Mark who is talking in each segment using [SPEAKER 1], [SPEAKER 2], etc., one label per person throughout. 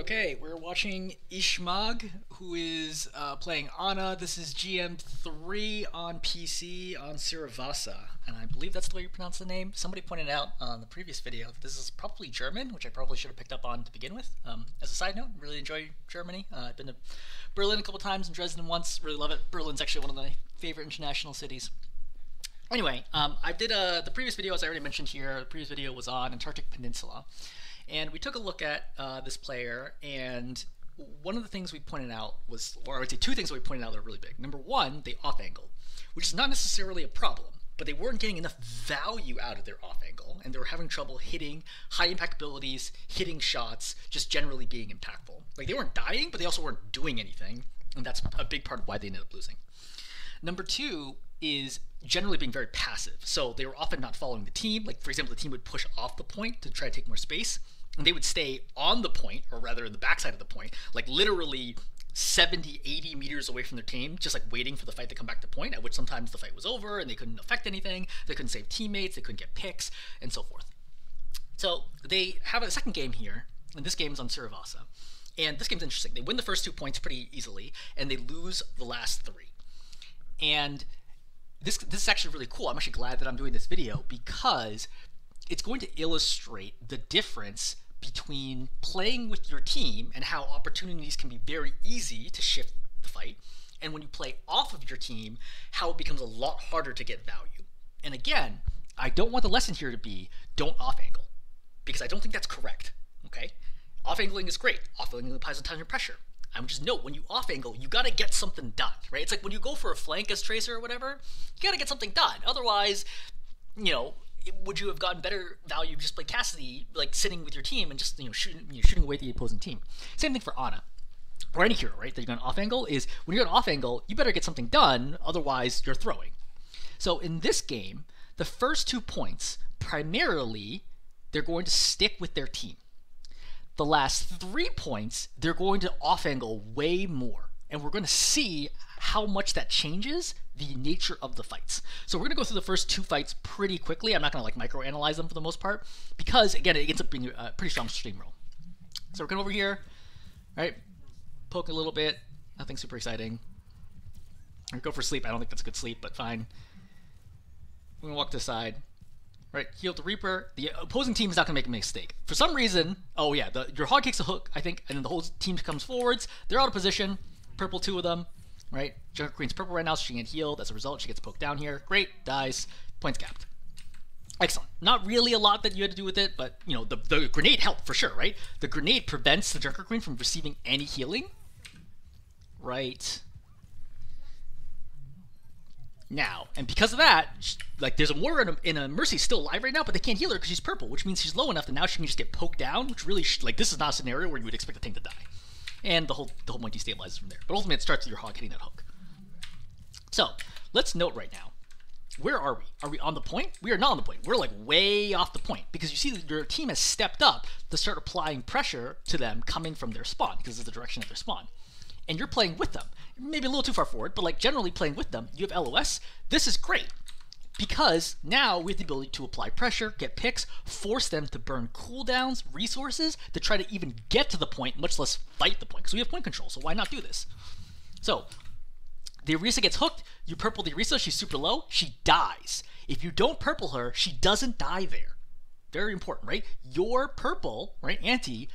[SPEAKER 1] Okay, we're watching Ichmag, who is playing Ana. This is GM3 on PC on Suravasa, and I believe that's the way you pronounce the name. Somebody pointed out on the previous video that this is probably German, which I probably should have picked up on to begin with. As a side note, really enjoy Germany. I've been to Berlin a couple times and Dresden once. Really love it. Berlin's actually one of my favorite international cities. Anyway, I did the previous video, as I already mentioned here. The previous video was on Antarctic Peninsula. And we took a look at this player, and one of the things we pointed out was, or I would say two things that we pointed out that are really big. Number one, they off angle, which is not necessarily a problem, but they weren't getting enough value out of their off angle, and they were having trouble hitting high impact abilities, hitting shots, just generally being impactful. Like, they weren't dying, but they also weren't doing anything, and that's a big part of why they ended up losing. Number two is generally being very passive. So they were often not following the team. Like, for example, the team would push off the point to try to take more space, and they would stay on the point, or rather in the backside of the point, like literally 70, 80 meters away from their team, just like waiting for the fight to come back to point, at which sometimes the fight was over and they couldn't affect anything, they couldn't save teammates, they couldn't get picks, and so forth. So they have a second game here, and this game is on Suravasa. And this game's interesting. They win the first 2 points pretty easily, and they lose the last 3. And this is actually really cool. I'm actually glad that I'm doing this video because it's going to illustrate the difference between playing with your team and how opportunities can be very easy to shift the fight, and when you play off of your team, how it becomes a lot harder to get value. And again, I don't want the lesson here to be don't off angle, because I don't think that's correct. Okay, off angling is great. Off angling applies a ton of pressure. I would just note, when you off angle, you gotta get something done, right? It's like when you go for a flank as tracer or whatever, you gotta get something done. Otherwise, you know, would you have gotten better value if you just play Cassidy, like sitting with your team and just shooting away the opposing team? Same thing for Ana, or any hero, right? That you're going off angle is when you're going off angle, you better get something done, otherwise you're throwing. So in this game, the first 2 points, primarily, they're going to stick with their team. The last 3 points, they're going to off angle way more, and we're going to see how much that changes the nature of the fights. So we're going to go through the first 2 fights pretty quickly. I'm not going to like micro-analyze them for the most part, because again, it ends up being a pretty strong steamroll. So we're going over here, right? Poke a little bit, nothing super exciting. Or go for sleep. I don't think that's a good sleep, but fine. We're going to walk to the side. Right, heal the Reaper. The opposing team is not going to make a mistake. For some reason, oh yeah, your hog kicks a hook, I think, and then the whole team comes forwards. They're out of position. Purple 2 of them. Right, Junker Queen's purple right now, so she can't heal. As a result, she gets poked down here. Great, dies, points capped. Excellent. Not really a lot that you had to do with it, but you know, the grenade helped for sure, right? The grenade prevents the Junker Queen from receiving any healing. Right. Now, and because of that, like, there's a Moira in a Mercy still alive right now, but they can't heal her because she's purple, which means she's low enough that now she can just get poked down, which really, like, this is not a scenario where you would expect the thing to die. And the whole point destabilizes from there. But ultimately, it starts with your hog hitting that hook. So, let's note right now, where are we? Are we on the point? We are not on the point. We're like way off the point, because you see that your team has stepped up to start applying pressure to them coming from their spawn, because it's the direction of their spawn. And you're playing with them. Maybe a little too far forward, but like generally playing with them. You have LOS. This is great, because now we have the ability to apply pressure, get picks, force them to burn cooldowns, resources, to try to even get to the point, much less fight the point, because we have point control, so why not do this? So, the Orisa gets hooked, you purple the Orisa, she's super low, she dies. If you don't purple her, she doesn't die there. Very important, right? Your purple, right, anti,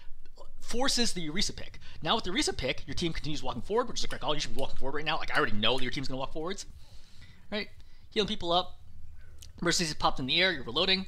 [SPEAKER 1] forces the Orisa pick. Now with the Orisa pick, your team continues walking forward, which is a correct call. You should be walking forward right now. Like, I already know that your team's going to walk forwards. Right? Healing people up. Mercy's popped in the air, you're reloading.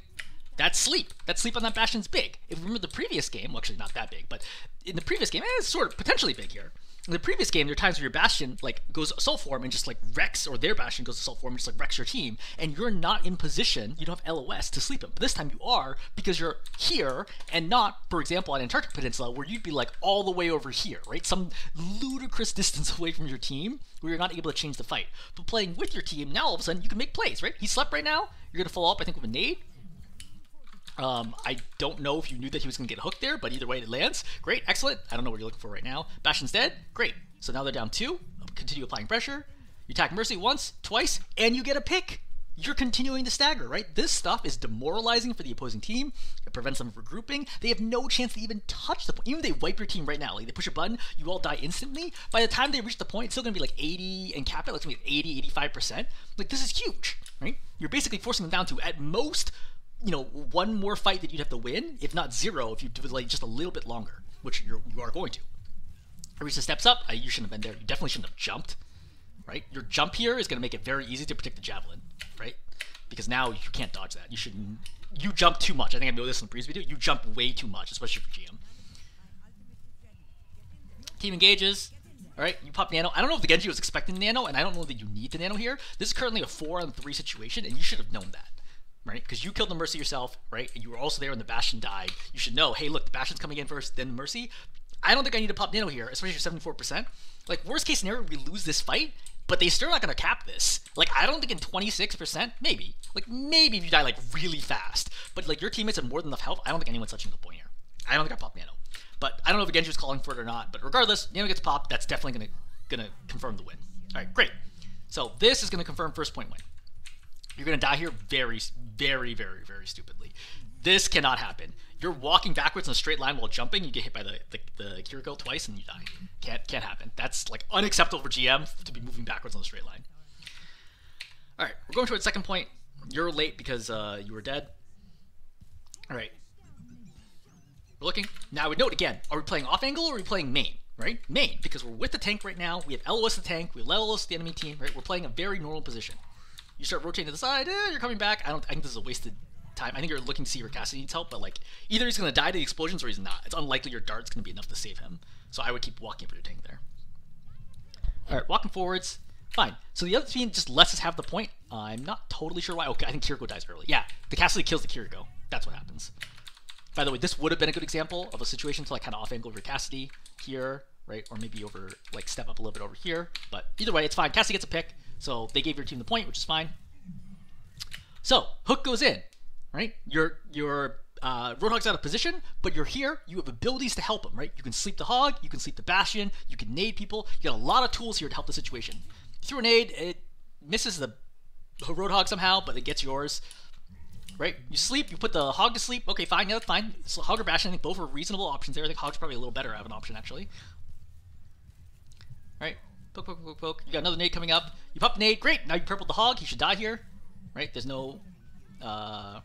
[SPEAKER 1] That's sleep. That sleep on that Bastion's big. If you remember the previous game, well, actually not that big, but in the previous game, it's sort of potentially big here. In the previous game, there are times where your Bastion like goes assault form and just like wrecks, or their Bastion goes assault form and just like wrecks your team, and you're not in position, you don't have LOS to sleep him. But this time you are, because you're here, and not, for example, on Antarctic Peninsula, where you'd be like all the way over here, right? Some ludicrous distance away from your team, where you're not able to change the fight. But playing with your team, now all of a sudden you can make plays, right? He slept right now, you're gonna follow up, I think, with a nade. I don't know if you knew that he was going to get hooked there, but either way it lands. Great, excellent. I don't know what you're looking for right now. Bastion's dead. Great. So now they're down 2. Continue applying pressure. You attack Mercy once, twice, and you get a pick. you're continuing to stagger, right? This stuff is demoralizing for the opposing team. It prevents them from regrouping. They have no chance to even touch the point. Even if they wipe your team right now, like they push a button, you all die instantly. By the time they reach the point, it's still going to be like 80 and cap it, like it's going to be 80, 85%. Like this is huge, right? You're basically forcing them down to, at most, you know, one more fight that you'd have to win, if not zero, if you do it like just a little bit longer, which you are going to. Arisa steps up. You shouldn't have been there. You definitely shouldn't have jumped, right? Your jump here is going to make it very easy to protect the javelin, right? Because now you can't dodge that. You jump too much. I think I know this in the previous video. You jump way too much, especially for GM. Team engages. All right, you pop nano. I don't know if the Genji was expecting nano, and I don't know that you need the nano here. This is currently a 4-on-3 situation, and you should have known that, right? Because you killed the Mercy yourself, right? And you were also there when the Bastion died. You should know, hey, look, the Bastion's coming in first, then the Mercy. I don't think I need to pop nano here, especially for 74%. Like, worst case scenario, we lose this fight, but they're still not going to cap this. Like, I don't think in 26%, maybe. Like, maybe if you die, like, really fast. But, like, your teammates have more than enough health. I don't think anyone's touching the point here. I don't think I popped nano. But I don't know if Genji was calling for it or not. But regardless, nano gets popped. That's definitely gonna confirm the win. All right, great. So this is going to confirm first point win. You're going to die here very, very, very, very stupidly. This cannot happen. You're walking backwards in a straight line while jumping. You get hit by the Kiriko twice and you die. Can't happen. That's like unacceptable for GM to be moving backwards on a straight line. All right, we're going to our second point. You're late because you were dead. All right. We're looking. Now I would note again, are we playing off angle or are we playing main? Right? Main, because we're with the tank right now. We have LOS the tank. We have LOS the enemy team, right? We're playing a very normal position. You start rotating to the side, you're coming back. I think this is a wasted time. I think you're looking to see where Cassidy needs help, but like either he's gonna die to the explosions or he's not. It's unlikely your dart's gonna be enough to save him. So I would keep walking for your tank there. Alright, walking forwards. Fine. So the other team just lets us have the point. I'm not totally sure why. Okay, I think Kiriko dies early. Yeah, the Cassidy kills the Kiriko. That's what happens. By the way, this would have been a good example of a situation to like kind of off angle over Cassidy here, right? Or maybe over, like step up a little bit over here. But either way, it's fine. Cassidy gets a pick. So they gave your team the point, which is fine. So hook goes in, right? Your Roadhog's out of position, but you're here. You have abilities to help him, right? You can sleep the Hog, you can sleep the Bastion, you can nade people. You got a lot of tools here to help the situation. You throw a nade, it misses the Roadhog somehow, but it gets yours. Right? You sleep, you put the Hog to sleep. Okay, fine, yeah, that's fine. So Hog or Bastion, I think both are reasonable options there. I think Hog's probably a little better of an option, actually. Right? Poke, poke, poke, poke. You got another nade coming up. You pop the nade, great. Now you purpled the Hog. He should die here. Right? There's no Kiriko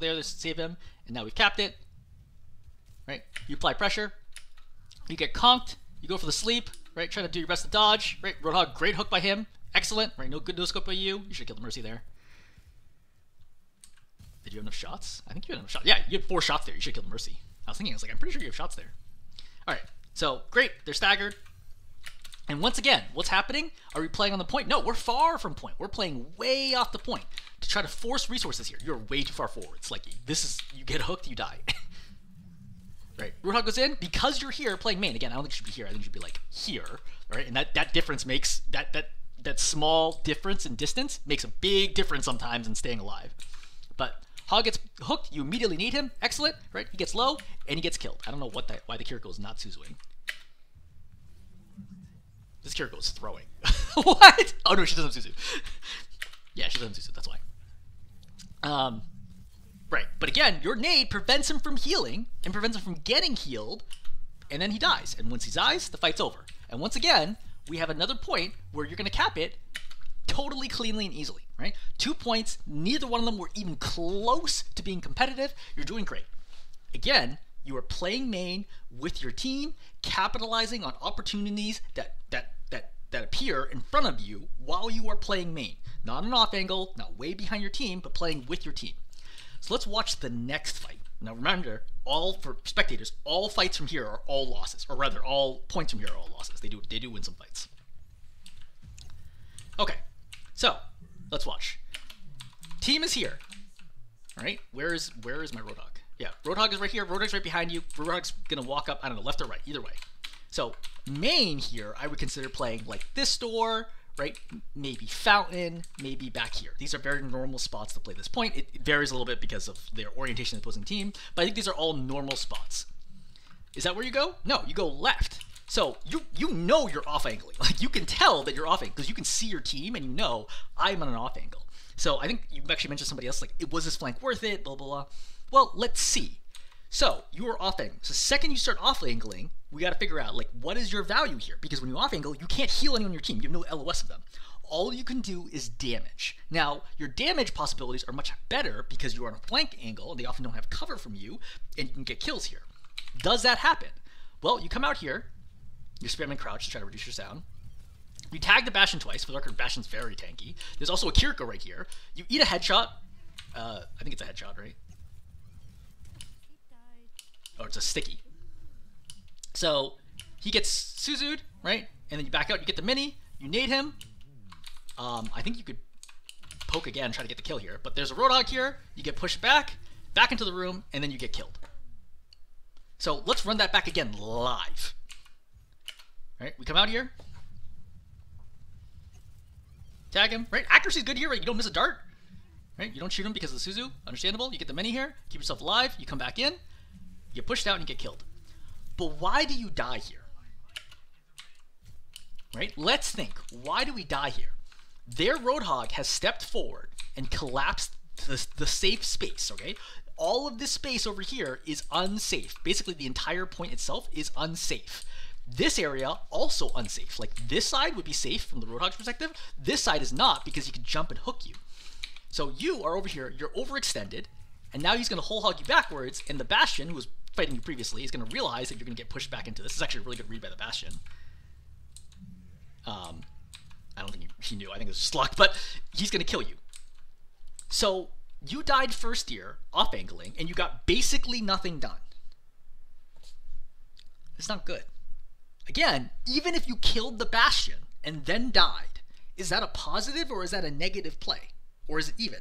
[SPEAKER 1] there to save him. And now we've capped it. Right? You apply pressure. You get conked. You go for the sleep. Right? Trying to do your best to dodge. Right? Roadhog, great hook by him. Excellent. Right? No good no scope by you. You should kill the Mercy there. Did you have enough shots? I think you had enough shots. Yeah, you had 4 shots there. You should kill the Mercy. I was thinking, I'm pretty sure you have shots there. Alright, so great. They're staggered. And once again, what's happening? Are we playing on the point? No, we're far from point. We're playing way off the point to try to force resources here. You're way too far forwards. Like, this is, you get hooked, you die. Right, Roadhog goes in. Because you're here playing main, again, I don't think you should be here. I think you should be, like, here. Right, and that difference makes, that small difference in distance makes a big difference sometimes in staying alive. But Hog gets hooked, you immediately need him. Excellent, right? He gets low, and he gets killed. I don't know why the Kiriko is not Suzuing. This Kiriko is throwing. What? Oh no, she doesn't have Suzu. Yeah, she doesn't have Suzu, that's why. Right, but again, your nade prevents him from healing, and prevents him from getting healed, and then he dies. And once he dies, the fight's over. And once again, we have another point where you're gonna cap it totally cleanly and easily, right? 2 points, neither one of them were even close to being competitive. You're doing great. Again, you are playing main with your team, capitalizing on opportunities that appear in front of you while you are playing main. Not an off angle, not way behind your team, but playing with your team. So let's watch the next fight. Now remember, for spectators, all fights from here are all losses, or rather, all points from here are all losses. They do win some fights. Okay. So, let's watch. Team is here. Alright, where is my Roadhog? Yeah, Roadhog is right here. Roadhog's right behind you. Roadhog's gonna walk up, I don't know, left or right, either way. So, main here, I would consider playing like this door, right? Maybe fountain, maybe back here. These are very normal spots to play this point. It varies a little bit because of their orientation of the opposing team, but I think these are all normal spots. Is that where you go? No, you go left. So you know you're off angling. Like, you can tell that you're off angling because you can see your team and you know I'm on an off angle. So I think you actually mentioned somebody else, like, was this flank worth it, blah, blah, blah. Well, let's see. So you are off angling. So the second you start off angling, we got to figure out, like, what is your value here? Because when you off angle, you can't heal anyone on your team. You have no LOS of them. All you can do is damage. Now, your damage possibilities are much better because you are on a flank angle and they often don't have cover from you, and you can get kills here. Does that happen? Well, you come out here, you're spamming crouch to try to reduce your sound. You tag the Bastion twice. For the record, Bastion's very tanky. There's also a Kiriko right here. You eat a headshot. I think it's a headshot, right? Oh, it's a sticky. So he gets Suzu'd, right? And then you back out, you get the mini, you nade him. I think you could poke again, try to get the kill here. But there's a Roadhog here, you get pushed back into the room, and then you get killed. So let's run that back again live. Right, we come out here. Tag him, right? Accuracy's good here, right? You don't miss a dart. Right? You don't shoot him because of the Suzu. Understandable. You get the mini here, keep yourself alive, you come back in, you get pushed out and you get killed. But why do you die here? Right? Let's think. Why do we die here? Their Roadhog has stepped forward and collapsed the safe space, okay? All of this space over here is unsafe. Basically, the entire point itself is unsafe. This area, also unsafe. Like, this side would be safe from the Roadhog's perspective. This side is not because he can jump and hook you. So you are over here, you're overextended, and now he's going to whole hog you backwards, and the Bastion, who was fighting you previously, is going to realize that you're going to get pushed back into this. This is actually a really good read by the Bastion. I don't think he knew. I think it was just luck, but he's going to kill you. So you died first here, off angling, and you got basically nothing done. It's not good. Again, even if you killed the Bastion and then died, is that a positive or is that a negative play? Or is it even?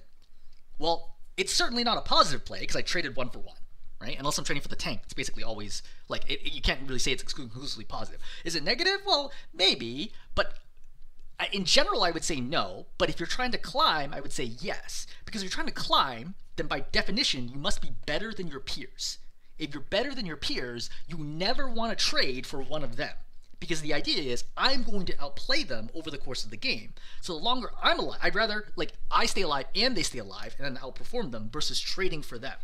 [SPEAKER 1] Well, it's certainly not a positive play because I traded 1 for 1, right? Unless I'm trading for the tank, it's basically always, like, you can't really say it's exclusively positive. Is it negative? Well, maybe, but in general, I would say no. But if you're trying to climb, I would say yes. Because if you're trying to climb, then by definition, you must be better than your peers. If you're better than your peers, you never want to trade for one of them. Because the idea is, I'm going to outplay them over the course of the game. So the longer I'm alive, I'd rather, like, I stay alive and they stay alive and then outperform them versus trading for them.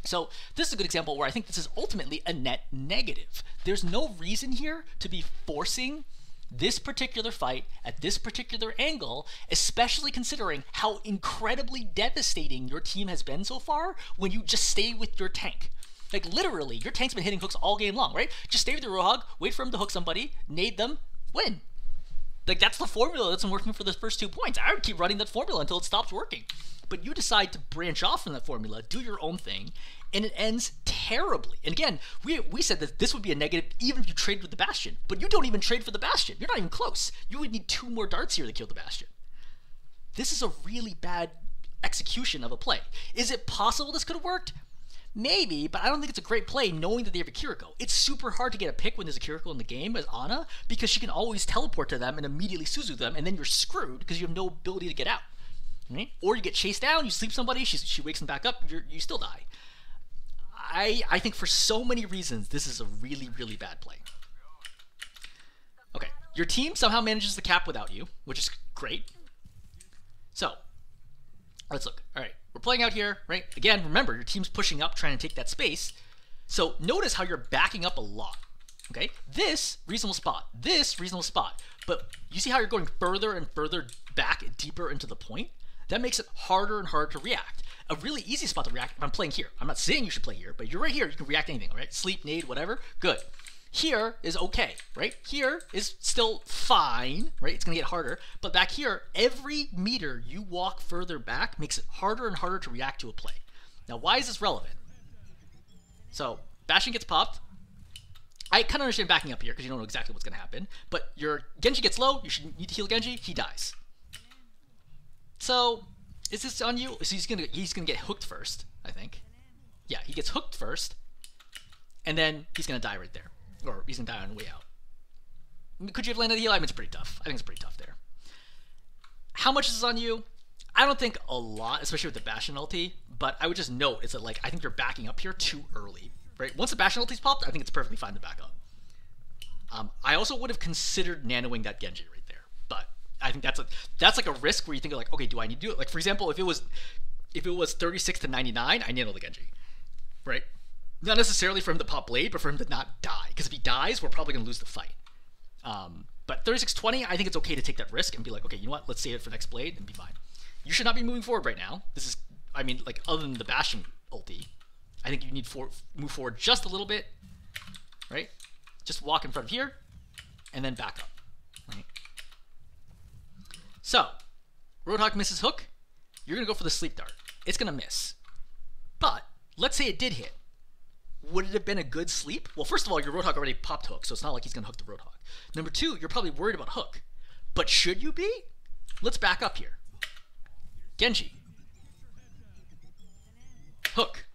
[SPEAKER 1] So this is a good example where I think this is ultimately a net negative. There's no reason here to be forcing this particular fight at this particular angle, especially considering how incredibly devastating your team has been so far when you just stay with your tank. Like, literally, your tank's been hitting hooks all game long, right? Just stay with your Roadhog, wait for him to hook somebody, nade them, win. Like, that's the formula that's been working for the first 2 points. I would keep running that formula until it stops working. But you decide to branch off from that formula, do your own thing, and it ends terribly. And again, we said that this would be a negative even if you trade with the Bastion. But you don't even trade for the Bastion. You're not even close. You would need 2 more darts here to kill the Bastion. This is a really bad execution of a play. Is it possible this could have worked? Maybe, but I don't think it's a great play knowing that they have a Kiriko. It's super hard to get a pick when there's a Kiriko in the game as Ana because she can always teleport to them and immediately Suzu them, and then you're screwed because you have no ability to get out. Right? Or you get chased down, you sleep somebody, she wakes them back up, you still die. I think for so many reasons, this is a really, really bad play. Okay, your team somehow manages the cap without you, which is great. So, let's look. All right, we're playing out here, right? Again, remember, your team's pushing up, trying to take that space. So notice how you're backing up a lot, okay? This, reasonable spot. This, reasonable spot. But you see how you're going further and further back, deeper into the point? That makes it harder and harder to react. A really easy spot to react if I'm playing here. I'm not saying you should play here, but you're right here. You can react to anything, all right? Sleep, nade, whatever. Good. Here is okay, right? Here is still fine, right? It's going to get harder. But back here, every meter you walk further back makes it harder and harder to react to a play. Now, why is this relevant? So, Bastion gets popped. I kind of understand backing up here because you don't know exactly what's going to happen. But your Genji gets low. You should need to heal Genji. He dies. So, is this on you? So he's gonna get hooked first, I think. Yeah, he gets hooked first, and then he's gonna die right there, or he's gonna die on the way out. Could you have landed the heal? I mean, it's pretty tough. I think it's pretty tough there. How much is this on you? I don't think a lot, especially with the Bastion ulti. But I would just note is that, like, I think you're backing up here too early, right? Once the Bastion ulti's popped, I think it's perfectly fine to back up.
[SPEAKER 2] I also would have considered nanoing that Genji right there, but I think that's like a risk where you think like, okay, do I need to do it? Like for example, if it was 36 to 99, I nano the Genji, right? Not necessarily for him to pop blade, but for him to not die. Because if he dies, we're probably gonna lose the fight. But 36-20, I think it's okay to take that risk and be like, okay, you know what? Let's save it for next blade and be fine. You should not be moving forward right now. This is, I mean, like other than the Bastion ulti, I think you need to move forward just a little bit, right? Just walk in front of here, and then back up, right? So, Roadhog misses hook. You're gonna go for the sleep dart. It's gonna miss. But let's say it did hit. Would it have been a good sleep? Well, first of all, your Roadhog already popped hook, so it's not like he's gonna hook the Roadhog. Number two, you're probably worried about hook. But should you be? Let's back up here. Genji. Hook.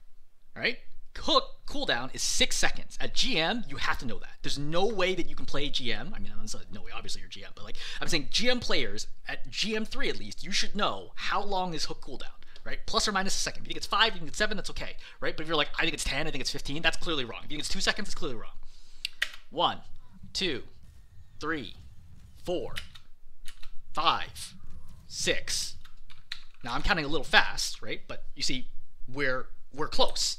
[SPEAKER 2] Alright? Hook cooldown is 6 seconds. At GM, you have to know that. There's no way that you can play GM. I mean, no way, obviously you're GM, but like, I'm saying GM players, at GM3 at least, you should know how long is hook cooldown, right? Plus or minus a second. If you think it's 5, you think it's 7, that's okay, right? But if you're like, I think it's 10, I think it's 15, that's clearly wrong. If you think it's 2 seconds, it's clearly wrong. 1, 2, 3, 4, 5, 6. Now I'm counting a little fast, right? But you see, we're close.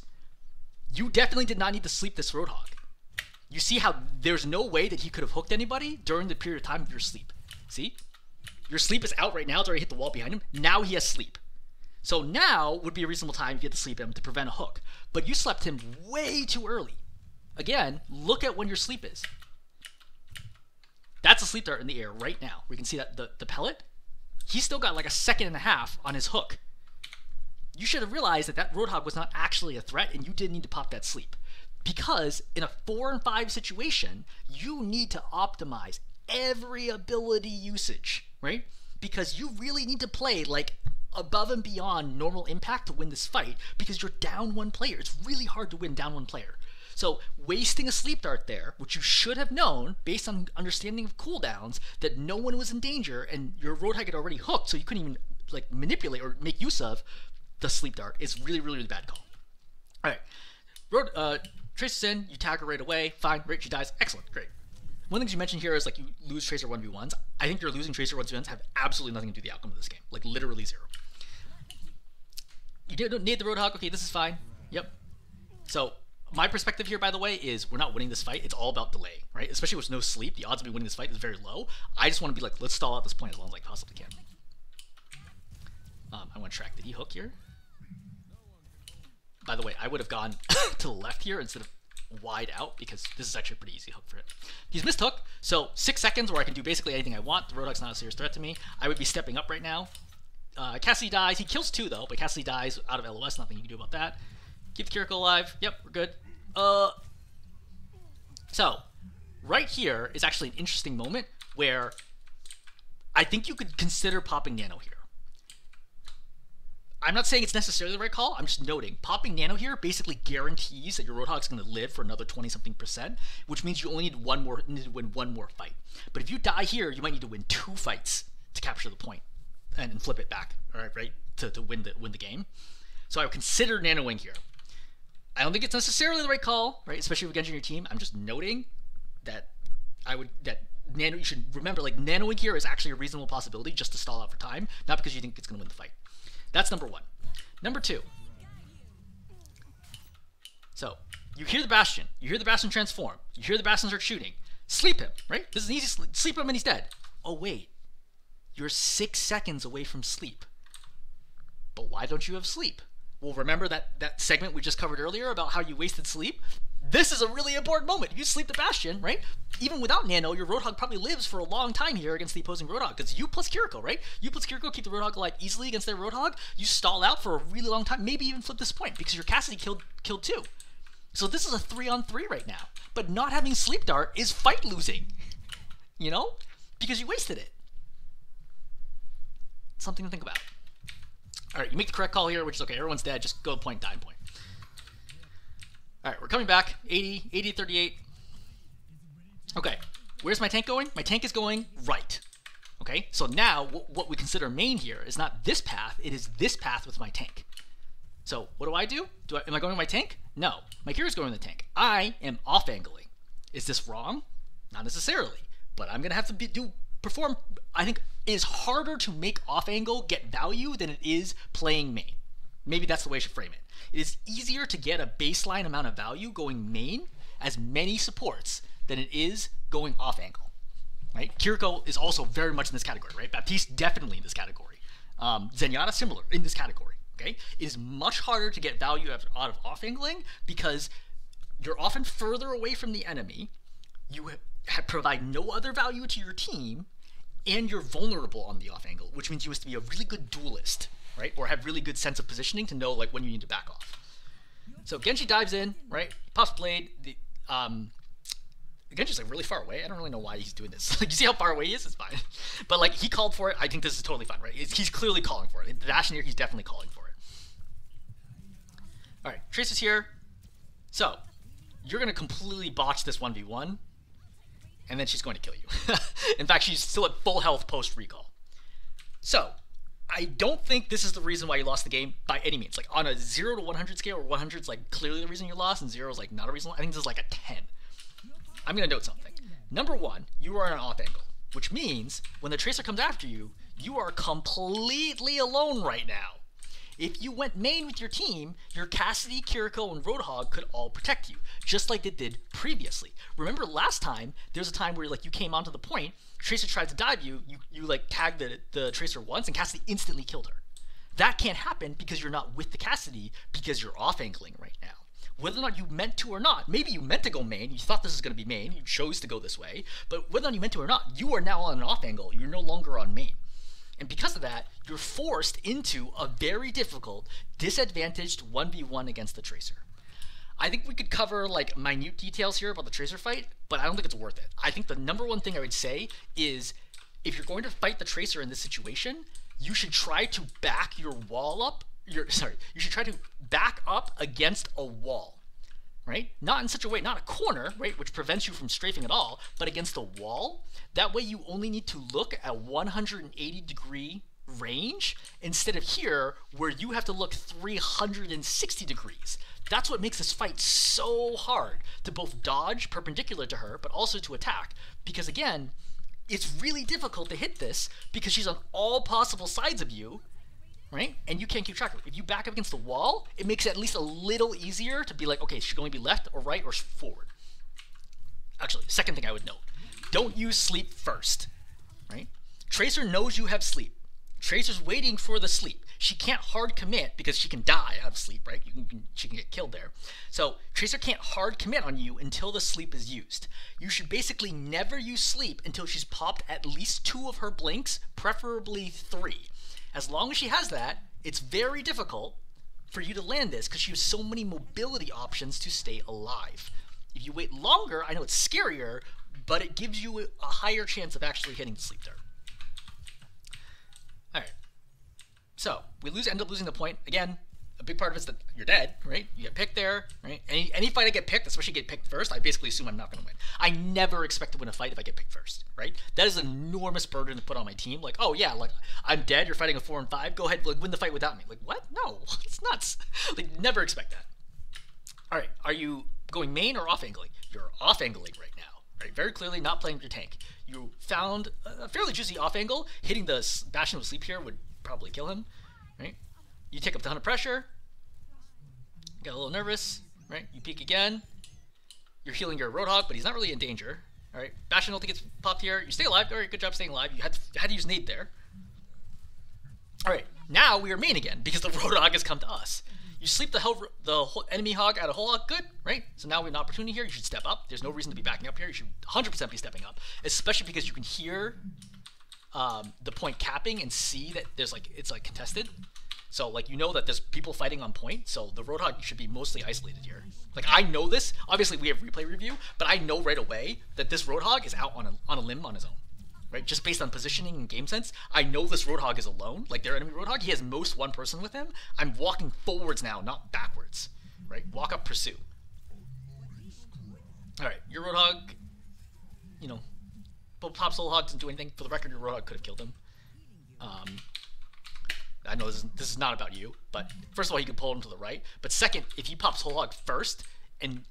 [SPEAKER 2] You definitely did not need to sleep this Roadhog. You see how there's no way that he could have hooked anybody during the period of time of your sleep. See? Your sleep is out right now. It's already hit the wall behind him. Now he has sleep. So now would be a reasonable time if you had to sleep him to prevent a hook. But you slept him way too early. Again, look at when your sleep is. That's a sleep dart in the air right now. We can see that the pellet, he's still got like a second and a half on his hook. You should have realized that that Roadhog was not actually a threat and you didn't need to pop that sleep. Because in a 4 and 5 situation, you need to optimize every ability usage, right? Because you really need to play like above and beyond normal impact to win this fight because you're down one player. It's really hard to win down one player. So wasting a sleep dart there, which you should have known based on understanding of cooldowns, that no one was in danger and your Roadhog had already hooked, so you couldn't even like manipulate or make use of the sleep dart, is really, really, really bad call. All right, Tracer's in, you tag her right away, fine, right, she dies, excellent, great. One of the things you mentioned here is like you lose Tracer 1v1s. I think your losing Tracer 1v1s have absolutely nothing to do with the outcome of this game, like literally zero. You don't need the Roadhog, okay, this is fine, yep. So my perspective here, by the way, is we're not winning this fight, it's all about delaying, right? Especially with no sleep, the odds of me winning this fight is very low. I just want to be like, let's stall out this point as long as I possibly can. I want to track, did he hook here? By the way, I would have gone to the left here instead of wide out because this is actually a pretty easy hook for it. He's missed hook, so 6 seconds where I can do basically anything I want. The Roadhog's not a serious threat to me. I would be stepping up right now. Cassidy dies. He kills 2 though, but Cassidy dies out of LOS. Nothing you can do about that. Keep the Kiriko alive. Yep, we're good. So right here is actually an interesting moment where I think you could consider popping Nano here. I'm not saying it's necessarily the right call, I'm just noting. Popping Nano here basically guarantees that your Roadhog's going to live for another 20-something%, which means you only need to win one more fight. But if you die here, you might need to win 2 fights to capture the point and flip it back, all right, to win the game. So I would consider nanoing here. I don't think it's necessarily the right call, right? Especially with Genji on your team. I'm just noting that you should remember, like, nanoing here is actually a reasonable possibility just to stall out for time, not because you think it's going to win the fight. That's number 1. Number 2. So, you hear the Bastion. You hear the Bastion transform. You hear the Bastion start shooting. Sleep him, right? This is an easy sleep. Sleep him and he's dead. Oh, wait. You're 6 seconds away from sleep. But why don't you have sleep? Well, remember that segment we just covered earlier about how you wasted sleep? This is a really important moment. You sleep the Bastion, right? Even without Nano, your Roadhog probably lives for a long time here against the opposing Roadhog. Because you plus Kiriko, right? You plus Kiriko keep the Roadhog alive easily against their Roadhog. You stall out for a really long time, maybe even flip this point, because your Cassidy killed 2. So this is a 3-on-3 right now. But not having Sleep Dart is fight losing. You know? Because you wasted it. Something to think about. Alright, you make the correct call here, which is okay. Everyone's dead. Just go point, die point. Alright, we're coming back. 80, 38. Okay, where's my tank going? My tank is going right. Okay, so now what we consider main here is not this path, it is this path with my tank. So what do? Am I going with my tank? No, my Kira's going with the tank. I am off-angling. Is this wrong? Not necessarily, but I'm gonna have to perform. I think it is harder to make off angle get value than it is playing main. Maybe that's the way I should frame it. It is easier to get a baseline amount of value going main as many supports than it is going off angle. Right? Kiriko is also very much in this category, right? Baptiste definitely in this category. Zenyatta similar in this category. Okay, it is much harder to get value out of off angling because you're often further away from the enemy. You provide no other value to your team, and you're vulnerable on the off angle, which means you have to be a really good duelist, right? Or have really good sense of positioning to know like when you need to back off. So Genji dives in, right? Pops blade. Genji's like really far away. I don't really know why he's doing this. Like, you see how far away he is? It's fine. But like, he called for it. I think this is totally fine, right? He's clearly calling for it. The dash near, he's definitely calling for it. All right, Tracer's here. So you're gonna completely botch this 1v1, and then she's going to kill you. In fact, she's still at full health post recall. So I don't think this is the reason why you lost the game by any means. Like on a 0 to 100 scale, where 100 is like clearly the reason you lost, and 0 is like not a reason. I think this is like a 10. I'm going to note something. Number one, you are on an off angle, which means when the Tracer comes after you, you are completely alone right now. If you went main with your team, your Cassidy, Kiriko, and Roadhog could all protect you, just like they did previously. Remember last time, there was a time where like you came onto the point, Tracer tried to dive you, you like tagged the Tracer once, and Cassidy instantly killed her. That can't happen because you're not with the Cassidy, because you're off angling right now. Whether or not you meant to or not, maybe you meant to go main, you thought this was going to be main, you chose to go this way, but whether or not you meant to or not, you are now on an off angle, you're no longer on main. And because of that, you're forced into a very difficult, disadvantaged 1v1 against the Tracer. I think we could cover like minute details here about the Tracer fight, but I don't think it's worth it. I think the number one thing I would say is, if you're going to fight the Tracer in this situation, you should try to back your wall up, you should try to back up against a wall, right? Not in such a way, not a corner, right, which prevents you from strafing at all, but against a wall. That way you only need to look at 180-degree range instead of here where you have to look 360 degrees. That's what makes this fight so hard to both dodge perpendicular to her, but also to attack. Because again, it's really difficult to hit this because she's on all possible sides of you, right? And you can't keep track of it. If you back up against the wall, it makes it at least a little easier to be like, okay, she's going to be left or right or forward. Actually, second thing I would note, don't use sleep first, right? Tracer knows you have sleep. Tracer's waiting for the sleep. She can't hard commit because she can die out of sleep, right? She can get killed there. So Tracer can't hard commit on you until the sleep is used. You should basically never use sleep until she's popped at least 2 of her blinks, preferably 3. As long as she has that, it's very difficult for you to land this because she has so many mobility options to stay alive. If you wait longer, I know it's scarier, but it gives you a higher chance of actually hitting the sleep dart. Alright. So, we end up losing the point. Again, a big part of it is that you're dead, right? You get picked there, right? Any fight I get picked, especially get picked first, I basically assume I'm not going to win. I never expect to win a fight if I get picked first, right? That is an enormous burden to put on my team. Like, oh yeah, like, I'm dead, you're fighting a 4 and 5, go ahead, like, win the fight without me. Like, what? No, it's nuts. Like, never expect that. Alright, are you going main or off angling? You're off angling right now, right? Very clearly not playing with your tank. You found a fairly juicy off angle. Hitting the Bastion with sleep here would probably kill him, right? You take up the 100 pressure, get a little nervous, right? You peek again. You're healing your Roadhog, but he's not really in danger. All right, Bastion ulti gets popped here. You stay alive. All right, good job staying alive. You had to use nade there. All right, now we are main again because the Roadhog has come to us. You sleep the whole enemy hog out of whole hog, good, right? So now we have an opportunity here. You should step up. There's no reason to be backing up here. You should 100% be stepping up, especially because you can hear the point capping and see that there's like it's like contested. So like you know that there's people fighting on point. So the Roadhog should be mostly isolated here. Like I know this. Obviously we have replay review, but I know right away that this Roadhog is out on a limb on his own. Right, just based on positioning and game sense, I know this Roadhog is alone. Like their enemy Roadhog, he has most one person with him. I'm walking forwards now, not backwards. Right, walk up, pursue. All right, your Roadhog, you know, pops whole hog doesn't do anything. For the record, your Roadhog could have killed him. I know this is not about you, but first of all, you can pull him to the right. But second, if he pops whole hog first and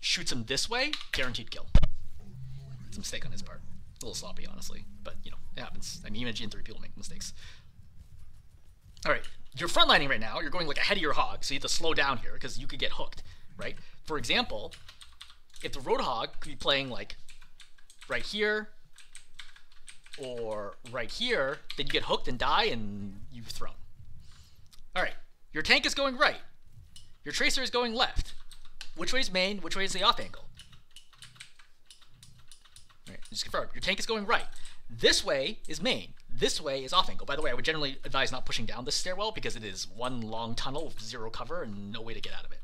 [SPEAKER 2] shoots him this way, guaranteed kill. It's a mistake on his part. A little sloppy, honestly, but you know, it happens. I mean, even GM3 people make mistakes. All right, you're frontlining right now. You're going like ahead of your hog, so you have to slow down here because you could get hooked, right? For example, if the Roadhog could be playing like right here or right here, then you get hooked and die, and you've thrown. All right, your tank is going right. Your Tracer is going left. Which way is main? Which way is the off angle? Right, just confirm. Your tank is going right. This way is main. This way is off angle. By the way, I would generally advise not pushing down this stairwell because it is one long tunnel with zero cover and no way to get out of it.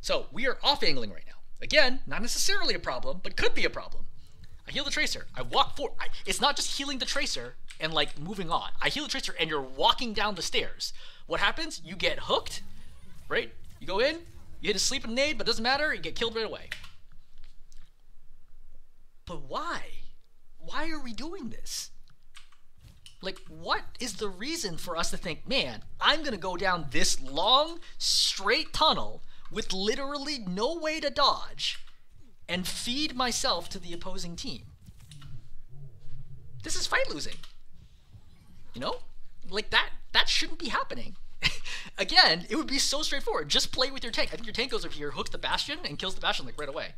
[SPEAKER 2] So we are off angling right now. Again, not necessarily a problem, but could be a problem. I heal the Tracer. I walk forward. It's not just healing the Tracer and like moving on. I heal the Tracer and you're walking down the stairs. What happens? You get hooked, right? You go in, you hit a sleep and nade, but it doesn't matter. You get killed right away. But why? Why are we doing this? Like, what is the reason for us to think, man, I'm going to go down this long, straight tunnel with literally no way to dodge and feed myself to the opposing team? This is fight losing. You know? Like, that shouldn't be happening. Again, it would be so straightforward. Just play with your tank. I think your tank goes over here, hooks the Bastion, and kills the Bastion like right away.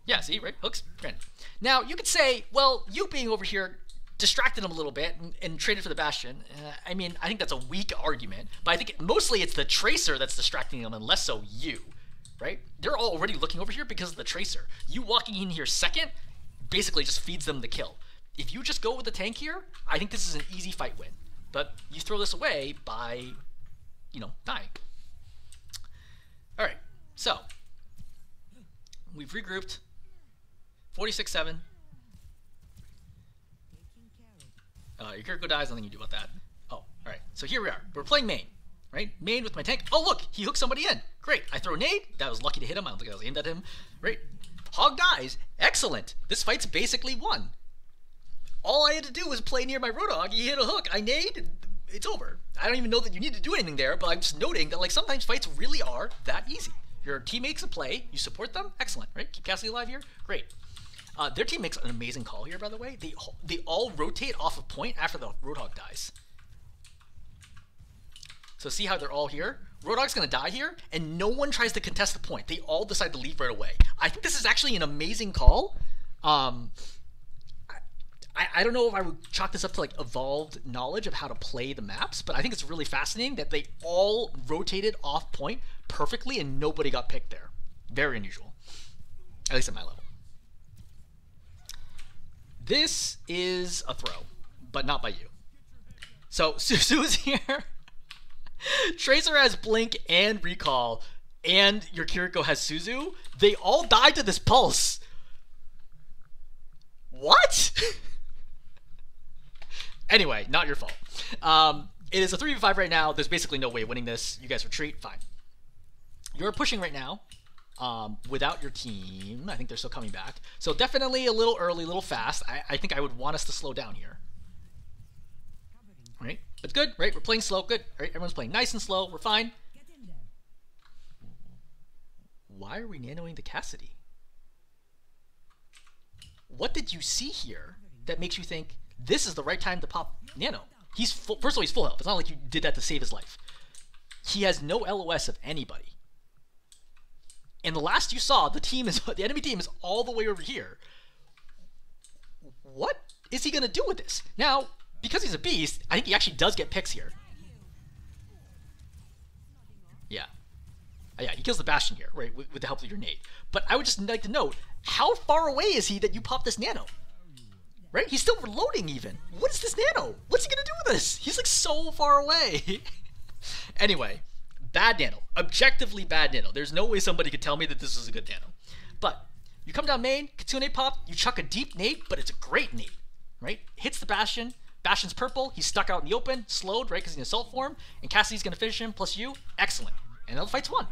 [SPEAKER 2] Yeah, see, right? Hooks, granted. Now, you could say, well, you being over here distracted him a little bit and traded for the Bastion. I mean, I think that's a weak argument, but I think mostly it's the Tracer that's distracting him and less so you, right? They're all already looking over here because of the Tracer. You walking in here second basically just feeds them the kill. If you just go with the tank here, I think this is an easy fight win. But you throw this away by, you know, dying. All right, so we've regrouped. 46-7. Your character dies, nothing you do about that. Oh, all right. So here we are. We're playing main, right? Main with my tank. Oh, look, he hooked somebody in. Great. I throw a nade. That was lucky to hit him. I don't think I was aimed at him. Right? Hog dies. Excellent. This fight's basically won. All I had to do was play near my Roadhog. He hit a hook. I nade. It's over. I don't even know that you need to do anything there, but I'm just noting that like sometimes fights really are that easy. Your teammates in play. You support them. Excellent. Right? Keep Cassidy alive here. Great. Their team makes an amazing call here, by the way. They all rotate off of point after the Roadhog dies. So see how they're all here? Roadhog's going to die here, and no one tries to contest the point. They all decide to leave right away. I think this is actually an amazing call. I don't know if I would chalk this up to like evolved knowledge of how to play the maps, but I think it's really fascinating that they all rotated off point perfectly and nobody got picked there. Very unusual, at least at my level. This is a throw, but not by you. So Suzu's here. Tracer has Blink and Recall, and your Kiriko has Suzu. They all died to this pulse. What? Anyway, not your fault. It is a 3v5 right now. There's basically no way of winning this. You guys retreat. Fine. You're pushing right now. Without your team. I think they're still coming back. So definitely a little early, a little fast. I think I would want us to slow down here. Right? But good, right? We're playing slow. Good. Right? Everyone's playing nice and slow. We're fine. Why are we nanoing the Cassidy? What did you see here that makes you think this is the right time to pop nano? He's full, first of all, he's full health. It's not like you did that to save his life. He has no LOS of anybody. And the last you saw, the enemy team is all the way over here. What is he going to do with this? Now, because he's a beast, I think he actually does get picks here. Yeah. Yeah, he kills the Bastion here, right, with the help of your nade. But I would just like to note, how far away is he that you pop this nano? Right? He's still reloading even. What is this nano? What's he going to do with this? He's like so far away. Anyway. Bad nano. Objectively bad nano. There's no way somebody could tell me that this is a good nano. But you come down main, Kitsune pop, you chuck a deep nade, but it's a great nade, right? Hits the Bastion. Bastion's purple. He's stuck out in the open, slowed, right, because he's in assault form. And Cassidy's going to finish him, plus you. Excellent. And now the fight's won,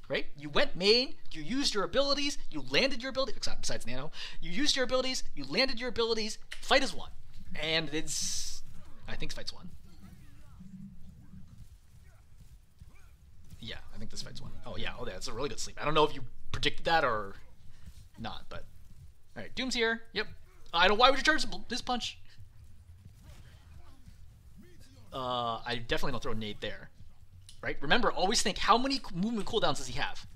[SPEAKER 2] right? You went main, you used your abilities, you landed your abilities, besides nano. You used your abilities, you landed your abilities. Fight is won. And it's, I think fight's won. Yeah, I think this fight's won. Oh, yeah. Oh, that's a really good sleep. I don't know if you predicted that or not, but All right, Doom's here. Yep. I don't. Why would you charge this punch? I definitely don't throw a nade there. Right? Remember, always think, how many movement cooldowns does he have?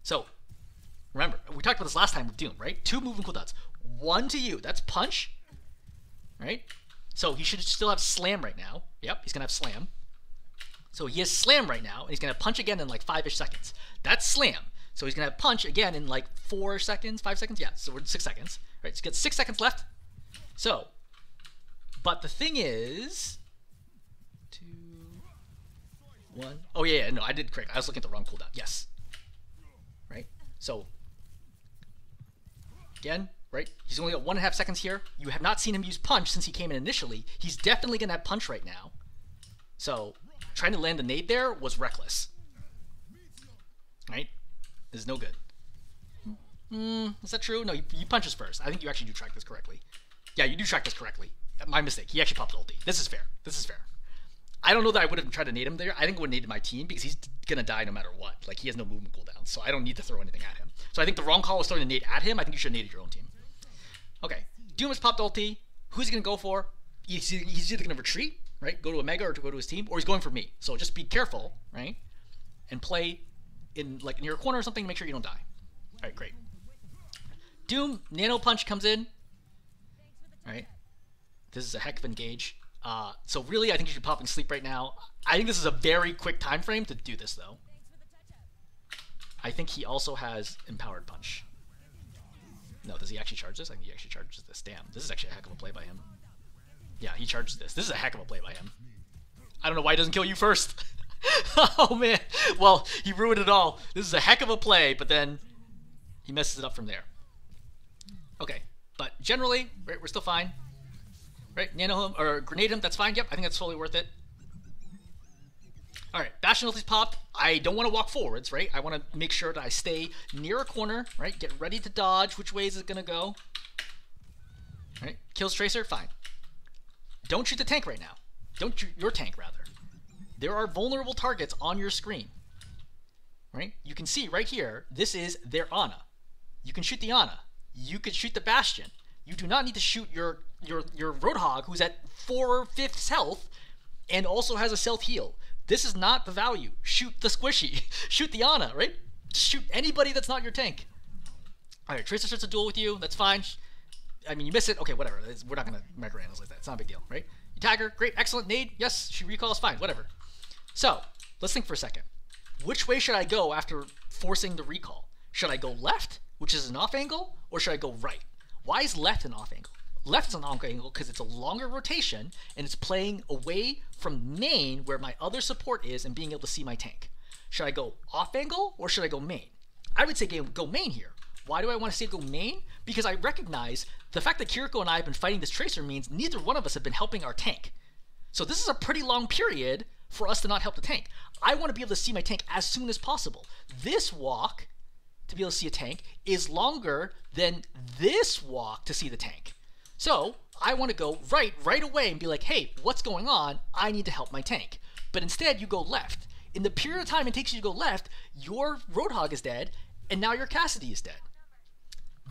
[SPEAKER 2] So, remember, we talked about this last time with Doom, right? 2 movement cooldowns. 1 to you. That's punch. Right? So, he should still have slam right now. Yep, he's going to have slam. So, he has slam right now, and he's going to punch again in like 5-ish seconds. That's slam. So, he's going to have punch again in like 4 seconds, 5 seconds? Yeah, so we're at 6 seconds. Right? So, he's got 6 seconds left. So, but the thing is... 2... 1. Oh yeah, no, I did correct. I was looking at the wrong cooldown. Yes. Right? So, again, right? He's only got 1.5 seconds here. You have not seen him use punch since he came in initially. He's definitely going to have punch right now. So, trying to land the nade there was reckless. Right? This is no good. Is that true? No, you punches first. I think you actually do track this correctly. Yeah, you do track this correctly. My mistake. He actually popped ulti. This is fair. This is fair. I don't know that I would have tried to nade him there. I think I would have naded my team because he's going to die no matter what. Like, he has no movement cooldown, so I don't need to throw anything at him. So I think the wrong call was throwing a nade at him. I think you should have naded your own team. Okay, Doom has popped ulti. Who's he going to go for? He's either going to retreat, right, go to a Mega or to go to his team, or he's going for me. So just be careful, right, and play in like near a corner or something to make sure you don't die. All right, great. Doom, Nano Punch comes in. All right, this is a heck of an engage. So really, I think you should pop and sleep right now. I think this is a very quick time frame to do this, though. I think he also has Empowered Punch. No, does he actually charge this? I think he actually charges this. Damn, this is actually a heck of a play by him. Yeah, he charges this. This is a heck of a play by him. I don't know why he doesn't kill you first. Oh, man. Well, he ruined it all. This is a heck of a play, but then he messes it up from there. Okay, but generally, right, we're still fine. Right, nano him, or grenade him, that's fine. Yep, I think that's totally worth it. Alright, Bastion ulti's popped. I don't want to walk forwards, right? I want to make sure that I stay near a corner, right? Get ready to dodge. Which way is it going to go? Right, kills Tracer, fine. Don't shoot the tank right now. Don't shoot your tank, rather. There are vulnerable targets on your screen. Right? You can see right here, this is their Ana. You can shoot the Ana. You can shoot the Bastion. You do not need to shoot your Roadhog, who's at 4/5 health and also has a self heal. This is not the value. Shoot the squishy. Shoot the Ana, right? Shoot anybody that's not your tank. Alright, Tracer starts a duel with you. That's fine. I mean, you miss it. Okay, whatever. We're not going to microanalyze that. It's not a big deal, right? You tag her. Great. Excellent. Nade. Yes. She recalls. Fine. Whatever. So, let's think for a second. Which way should I go after forcing the recall? Should I go left, which is an off angle, or should I go right? Why is left an off angle? Left is an off angle because it's a longer rotation and it's playing away from main where my other support is and being able to see my tank. Should I go off angle or should I go main? I would say go main here. Why do I want to say go main? Because I recognize the fact that Kiriko and I have been fighting this Tracer means neither one of us have been helping our tank. So this is a pretty long period for us to not help the tank. I want to be able to see my tank as soon as possible. This walk to be able to see a tank is longer than this walk to see the tank. So I want to go right away and be like, hey, what's going on? I need to help my tank. But instead you go left. In the period of time it takes you to go left, your Roadhog is dead, and now your Cassidy is dead.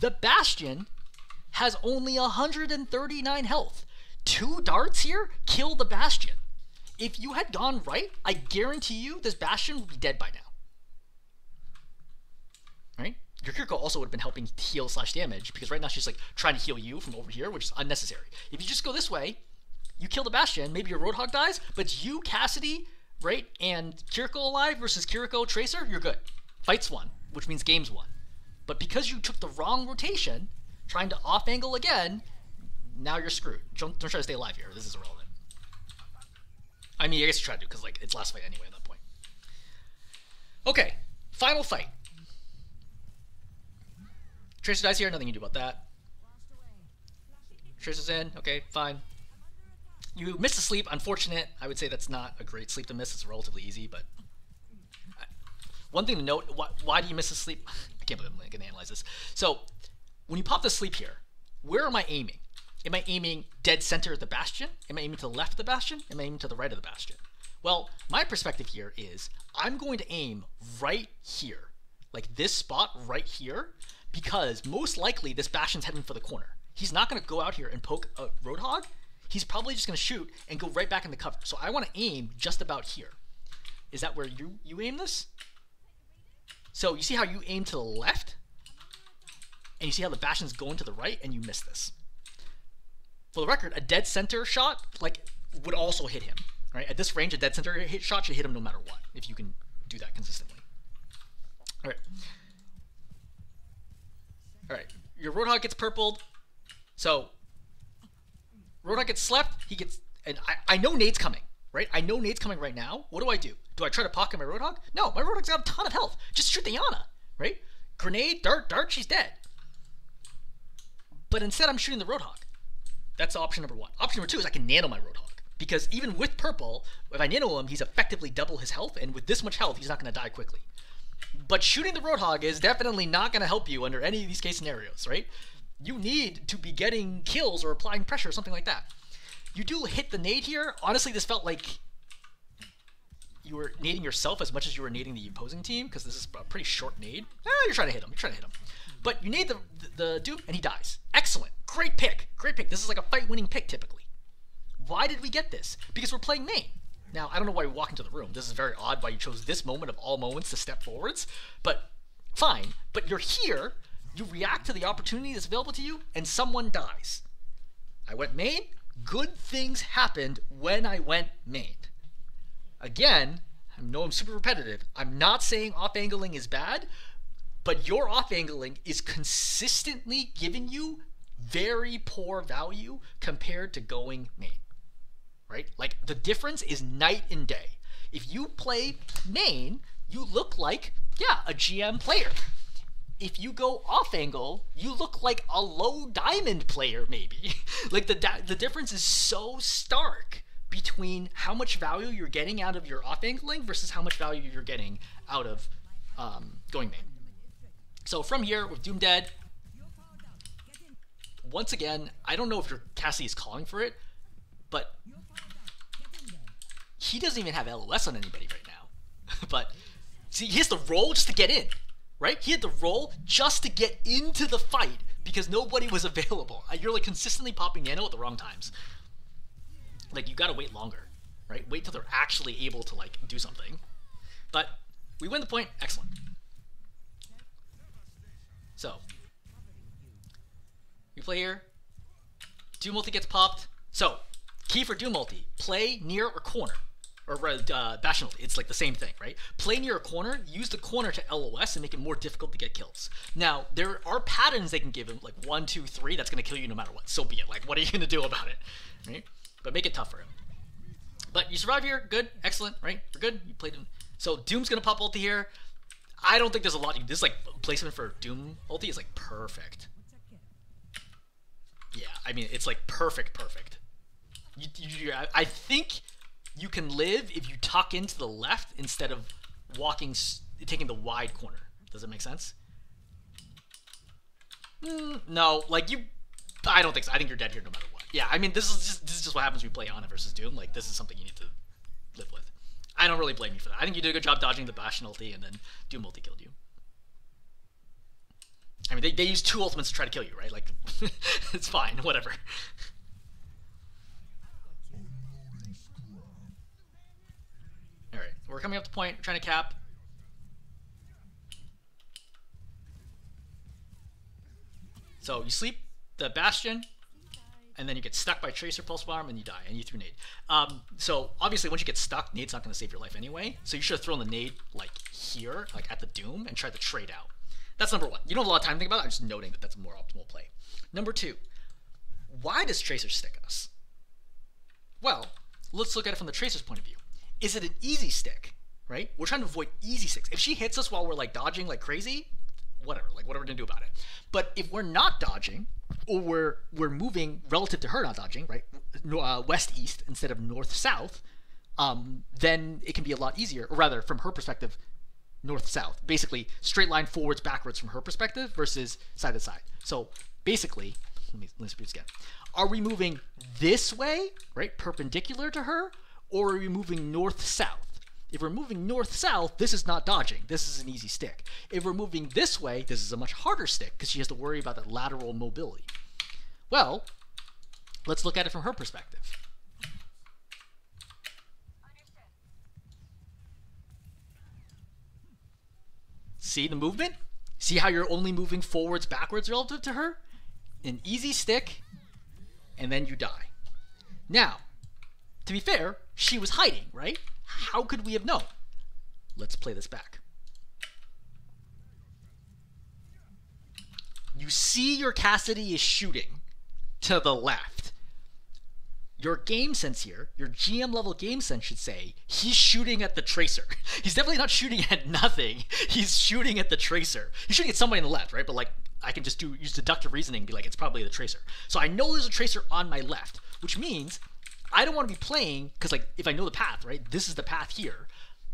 [SPEAKER 2] The Bastion has only 139 health. 2 darts here kill the Bastion. If you had gone right, I guarantee you this Bastion would be dead by now. Right? Your Kiriko also would have been helping heal / damage because right now she's like trying to heal you from over here, which is unnecessary. If you just go this way, you kill the Bastion, maybe your Roadhog dies, but it's you, Cassidy, right, and Kiriko alive versus Kiriko Tracer, you're good. Fight's won, which means game's won. But because you took the wrong rotation, trying to off angle again, now you're screwed. Don't try to stay alive here. This is irrelevant. I mean, I guess you try to do because like it's last fight anyway at that point. Okay, final fight. Tracer dies here, nothing you can do about that. Tracer's in, okay, fine. You missed a sleep, unfortunate. I would say that's not a great sleep to miss. It's relatively easy, but... One thing to note, why do you miss a sleep? I can't believe I'm going to analyze this. So, when you pop the sleep here, where am I aiming? Am I aiming dead center of the Bastion? Am I aiming to the left of the Bastion? Am I aiming to the right of the Bastion? Well, my perspective here is I'm going to aim right here. Like this spot right here, because most likely this Bastion's heading for the corner. He's not going to go out here and poke a Roadhog. He's probably just going to shoot and go right back into cover. So I want to aim just about here. Is that where you aim this? So you see how you aim to the left? And you see how the Bastion's going to the right, and you miss this. For the record, a dead center shot would also hit him. Right? At this range, a dead center shot should hit him no matter what, if you can do that consistently. All right. All right. Your Roadhog gets purpled. So Roadhog gets slept. He gets, and I know nade's coming, right? I know nade's coming right now. What do? Do I try to pocket my Roadhog? No, my Roadhog's got a ton of health. Just shoot the Ana, right? Grenade, dart, she's dead. But instead, I'm shooting the Roadhog. That's option number one. Option number two is I can nano my Roadhog. Because even with purple, if I nano him, he's effectively double his health, and with this much health, he's not going to die quickly. But shooting the Roadhog is definitely not going to help you under any of these case scenarios, right? You need to be getting kills or applying pressure or something like that. You do hit the nade here. Honestly, this felt like you were nading yourself as much as you were nading the opposing team, because this is a pretty short nade. You're trying to hit him. But you nade the Doom, and he dies. Excellent. Great pick. This is like a fight-winning pick, typically. Why did we get this? Because we're playing main. Now, I don't know why we walk into the room. This is very odd why you chose this moment of all moments to step forwards. But fine. But you're here. You react to the opportunity that's available to you, and someone dies. I went main. Good things happened when I went main. Again, I know I'm super repetitive. I'm not saying off-angling is bad, but your off-angling is consistently giving you very poor value compared to going main. Right? Like, the difference is night and day. If you play main, you look like, yeah, a GM player. If you go off angle, you look like a low diamond player, maybe. Like, the difference is so stark between how much value you're getting out of your off angling versus how much value you're getting out of going main. So from here, with Doom dead, once again, I don't know if your Cassie is calling for it, but he doesn't even have LOS on anybody right now. But see, he has to roll just to get in, right? He had to roll just to get into the fight because nobody was available. You're like consistently popping nano at the wrong times. Like, you gotta wait longer, right? Wait till they're actually able to like do something. But we win the point. Excellent. So we play here. Doom multi gets popped. So key for Doom multi: play near or corner. Or Bastion ulti. It's like the same thing, right? Play near a corner, use the corner to LOS and make it more difficult to get kills. Now, there are patterns they can give him, like 1, 2, 3, that's going to kill you no matter what. So be it. Like, what are you going to do about it, right? But make it tough for him. But you survive here. Good. Excellent, right? You're good. You played him. So Doom's going to pop ulti here. I don't think there's a lot. This, like, placement for Doom ulti is, like, perfect. Yeah, I mean, it's, like, perfect. I think you can live if you tuck into the left instead of taking the wide corner. Does that make sense? No, like I don't think so. I think you're dead here no matter what. Yeah, I mean, this is just what happens when we play Ana versus Doom. Like, this is something you need to live with. I don't really blame you for that. I think you did a good job dodging the Bastion ulti, and then Doom ulti killed you. I mean, they used 2 ultimates to try to kill you, right? Like, it's fine, whatever. Alright, we're coming up to point, trying to cap. So you sleep the Bastion, and then you get stuck by Tracer Pulse Bomb, and you die, and you threw nade. So obviously once you get stuck, nade's not going to save your life anyway, so you should have thrown the nade like here, like at the Doom, and tried to trade out. That's number 1. You don't have a lot of time to think about it, I'm just noting that that's a more optimal play. Number 2, why does Tracer stick us? Well, let's look at it from the Tracer's point of view. Is it an easy stick, right? We're trying to avoid easy sticks. If she hits us while we're like dodging like crazy, whatever, like what are we gonna do about it? But if we're not dodging, or we're moving relative to her not dodging, right? West-east instead of north-south, then it can be a lot easier, or rather, from her perspective, north-south. Basically, straight line forwards, backwards from her perspective versus side to side. So basically, let's repeat this again. Are we moving this way, right, perpendicular to her, or are we moving north-south? If we're moving north-south, this is not dodging. This is an easy stick. If we're moving this way, this is a much harder stick because she has to worry about that lateral mobility. Well, let's look at it from her perspective. See the movement? See how you're only moving forwards, backwards relative to her? An easy stick, and then you die. Now, to be fair, she was hiding, right? How could we have known? Let's play this back. You see your Cassidy is shooting to the left. Your game sense here, your GM level game sense should say, he's shooting at the tracer. He's definitely not shooting at nothing. He's shooting at the tracer. He's shooting at somebody on the left, right? But like, I can just use deductive reasoning and be like, it's probably the tracer. So I know there's a tracer on my left, which means I don't want to be playing, because like, if I know the path, right? This is the path here.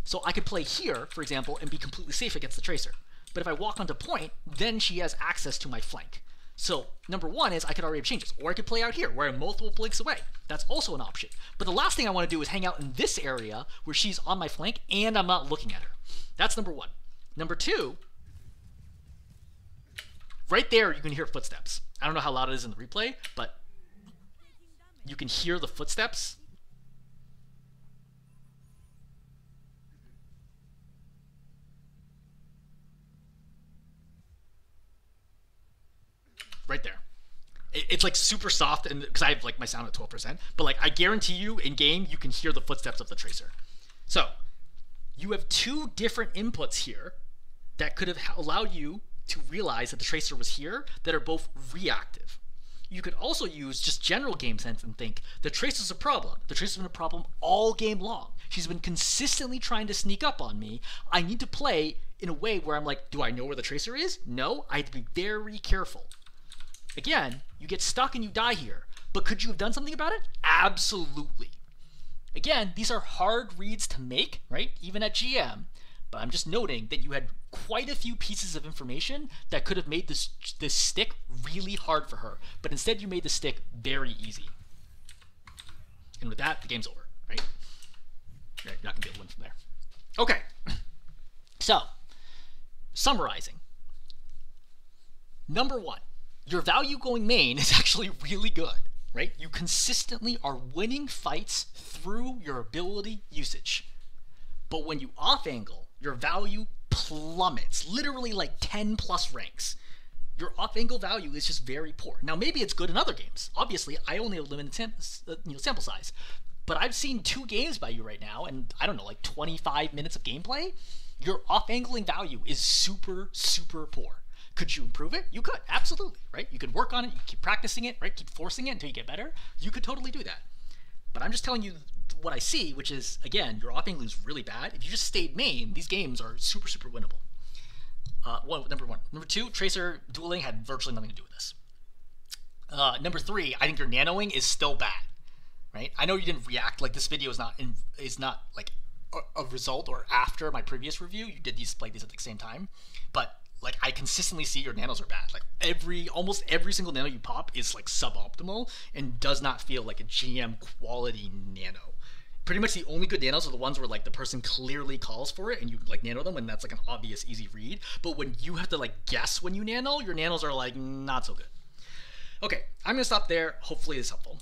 [SPEAKER 2] So I could play here, for example, and be completely safe against the tracer. But if I walk onto point, then she has access to my flank. So number one is I could already have changes, or I could play out here where I'm multiple blinks away. That's also an option. But the last thing I want to do is hang out in this area where she's on my flank and I'm not looking at her. That's number one. Number two, right there you can hear footsteps. I don't know how loud it is in the replay, but you can hear the footsteps. Right there. It's like super soft, and because I have like my sound at 12%, but like I guarantee you in game you can hear the footsteps of the tracer. So you have two different inputs here that could have allowed you to realize that the tracer was here that are both reactive. You could also use just general game sense and think the tracer's a problem. The tracer's been a problem all game long. She's been consistently trying to sneak up on me. I need to play in a way where I'm like, do I know where the tracer is? No, I have to be very careful. Again, you get stuck and you die here, but could you have done something about it? Absolutely. Again, these are hard reads to make, right? Even at GM, but I'm just noting that you had quite a few pieces of information that could have made this stick really hard for her, but instead you made the stick very easy. And with that, the game's over, right? You're not gonna be able to win from there. Okay, so summarizing. Number one, your value going main is actually really good, right? You consistently are winning fights through your ability usage. But when you off angle, your value plummets, literally like 10 plus ranks. Your off angle value is just very poor. Now maybe it's good in other games. Obviously, I only have limited sample size, but I've seen 2 games by you right now, and I don't know, like 25 minutes of gameplay. Your off angling value is super, super poor. Could you improve it? You could, absolutely, right? You could work on it, you keep practicing it, right? Keep forcing it until you get better. You could totally do that. But I'm just telling you what I see, which is, again, your off angling is really bad. If you just stayed main, these games are super, super winnable. Number one. Number two, tracer dueling had virtually nothing to do with this. Number three, I think your nanoing is still bad, right? I know you didn't react, like this video is not like a result or after my previous review. You did play these at the same time, but like I consistently see your nanos are bad. Like almost every single nano you pop is like suboptimal and does not feel like a GM quality nano. Pretty much the only good nanos are the ones where like the person clearly calls for it and you like nano them and that's like an obvious easy read. But when you have to like guess when you nano, your nanos are like not so good. Okay, I'm gonna stop there. Hopefully it's helpful.